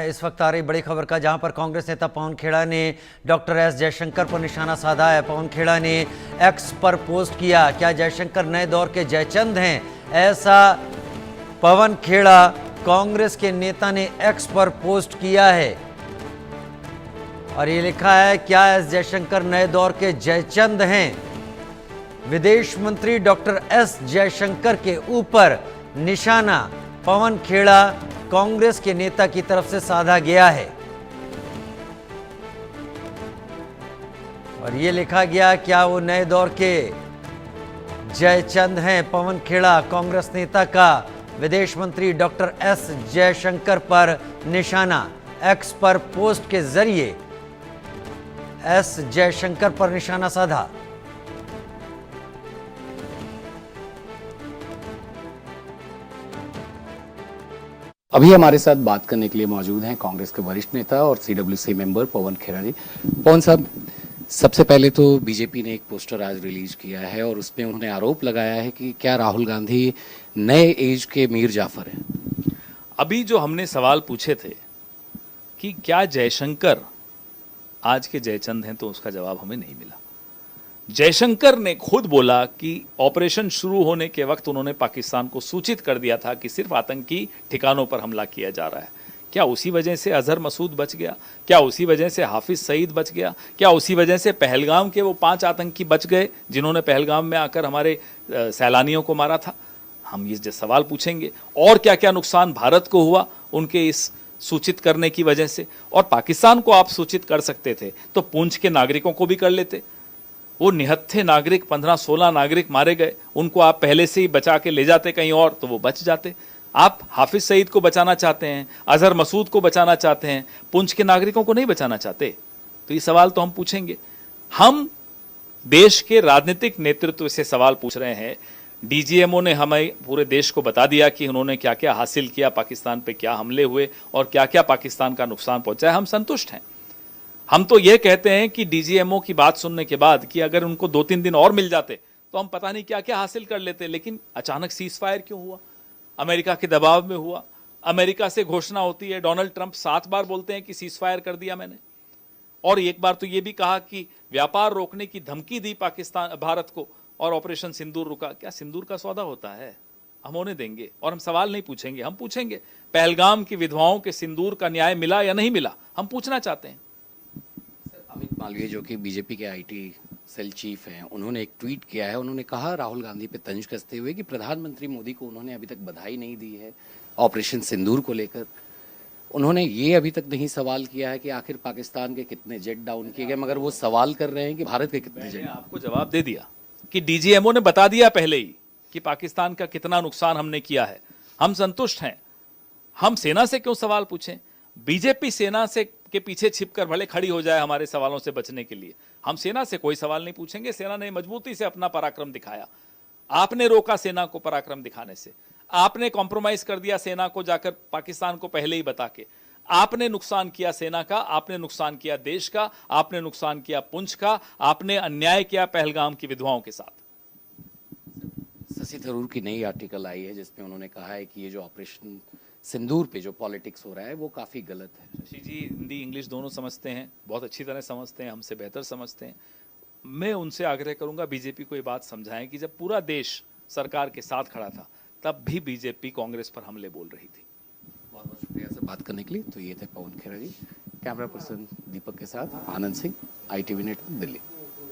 इस वक्त आ रही बड़ी खबर का, जहां पर कांग्रेस नेता पवन खेड़ा ने डॉक्टर एस जयशंकर पर निशाना साधा है। पवन खेड़ा ने एक्स पर पोस्ट किया, क्या जयशंकर नए दौर के जयचंद हैं? ऐसा पवन खेड़ा कांग्रेस के नेता ने एक्स पर पोस्ट किया है और ये लिखा है, क्या एस जयशंकर नए दौर के जयचंद हैं? विदेश मंत्री डॉक्टर एस जयशंकर के ऊपर निशाना पवन खेड़ा कांग्रेस के नेता की तरफ से साधा गया है और यह लिखा गया, क्या वो नए दौर के जयचंद हैं? पवन खेड़ा कांग्रेस नेता का विदेश मंत्री डॉक्टर एस जयशंकर पर निशाना, एक्स पर पोस्ट के जरिए एस जयशंकर पर निशाना साधा। अभी हमारे साथ बात करने के लिए मौजूद हैं कांग्रेस के वरिष्ठ नेता और सीडब्ल्यूसी मेंबर पवन खेड़ा जी। पवन साहब, सबसे पहले तो बीजेपी ने एक पोस्टर आज रिलीज किया है और उसमें उन्होंने आरोप लगाया है कि क्या राहुल गांधी नए एज के मीर जाफर हैं? अभी जो हमने सवाल पूछे थे कि क्या जयशंकर आज के जयचंद हैं, तो उसका जवाब हमें नहीं मिला। जयशंकर ने खुद बोला कि ऑपरेशन शुरू होने के वक्त उन्होंने पाकिस्तान को सूचित कर दिया था कि सिर्फ आतंकी ठिकानों पर हमला किया जा रहा है। क्या उसी वजह से अजहर मसूद बच गया? क्या उसी वजह से हाफिज सईद बच गया? क्या उसी वजह से पहलगाम के वो 5 आतंकी बच गए जिन्होंने पहलगाम में आकर हमारे सैलानियों को मारा था? हम ये सवाल पूछेंगे। और क्या क्या नुकसान भारत को हुआ उनके इस सूचित करने की वजह से? और पाकिस्तान को आप सूचित कर सकते थे तो पूंछ के नागरिकों को भी कर लेते। वो निहत्थे नागरिक 15-16 नागरिक मारे गए, उनको आप पहले से ही बचा के ले जाते कहीं और तो वो बच जाते। आप हाफिज सईद को बचाना चाहते हैं, अजहर मसूद को बचाना चाहते हैं, पुंछ के नागरिकों को नहीं बचाना चाहते। तो ये सवाल तो हम पूछेंगे। हम देश के राजनीतिक नेतृत्व से सवाल पूछ रहे हैं। डीजीएमओ ने हमें पूरे देश को बता दिया कि उन्होंने क्या क्या हासिल किया, पाकिस्तान पे क्या हमले हुए और क्या क्या पाकिस्तान का नुकसान पहुंचा है। हम संतुष्ट हैं। हम तो ये कहते हैं कि डीजीएमओ की बात सुनने के बाद कि अगर उनको 2-3 दिन और मिल जाते तो हम पता नहीं क्या क्या हासिल कर लेते। लेकिन अचानक सीज फायर क्यों हुआ? अमेरिका के दबाव में हुआ। अमेरिका से घोषणा होती है, डोनाल्ड ट्रंप 7 बार बोलते हैं कि सीज फायर कर दिया मैंने, और एक बार तो ये भी कहा कि व्यापार रोकने की धमकी दी पाकिस्तान भारत को और ऑपरेशन सिंदूर रुका। क्या सिंदूर का सौदा होता है? हम होने देंगे और हम सवाल नहीं पूछेंगे। हम पूछेंगे पहलगाम की विधवाओं के सिंदूर का न्याय मिला या नहीं मिला, हम पूछना चाहते हैं। अमित मालवीय जो कि बीजेपी के आईटी सेल चीफ हैं, उन्होंने एक ट्वीट किया है। उन्होंने कहा राहुल गांधी पे तंज कसते हुए कि प्रधानमंत्री मोदी को उन्होंने अभी तक बधाई नहीं दी है ऑपरेशन सिंदूर को लेकर। उन्होंने ये अभी तक नहीं सवाल किया है कि आखिर पाकिस्तान के कितने जेट डाउन किए गए, मगर वो सवाल कर रहे हैं कि भारत के कितने जेट। आपको जवाब दे दिया कि डीजीएमओ ने बता दिया पहले ही कि पाकिस्तान का कितना नुकसान हमने किया है। हम संतुष्ट हैं। हम सेना से क्यों सवाल पूछें? बीजेपी सेना से के पीछे छिपकर भले खड़ी हो जाए हमारे सवालों से बचने के लिए। हम सेना से कोई सवाल नहीं पूछेंगे। सेना ने मजबूती से अपना पराक्रम दिखाया। आपने रोका सेना को पराक्रम दिखाने से। आपने कॉम्प्रोमाइज कर दिया सेना को, जाकर पाकिस्तान को पहले ही बता के। आपने नुकसान किया सेना का, आपने नुकसान किया देश का, आपने नुकसान किया पुंछ का, आपने अन्याय किया पहलगाम की विधवाओं के साथ। शशि थरूर की नई आर्टिकल आई है जिसमें उन्होंने कहा है कि ये जो ऑपरेशन सिंदूर पे जो पॉलिटिक्स हो रहा है वो काफ़ी गलत है। शशि जी हिंदी इंग्लिश दोनों समझते हैं, बहुत अच्छी तरह समझते हैं, हमसे बेहतर समझते हैं। मैं उनसे आग्रह करूंगा बीजेपी को ये बात समझाएं कि जब पूरा देश सरकार के साथ खड़ा था तब भी बीजेपी कांग्रेस पर हमले बोल रही थी। बहुत बहुत शुक्रिया सर बात करने के लिए। तो ये थे पवन खेड़ा जी। कैमरा पर्सन दीपक के साथ आनंद सिंह, ITV नेटवर्क, दिल्ली।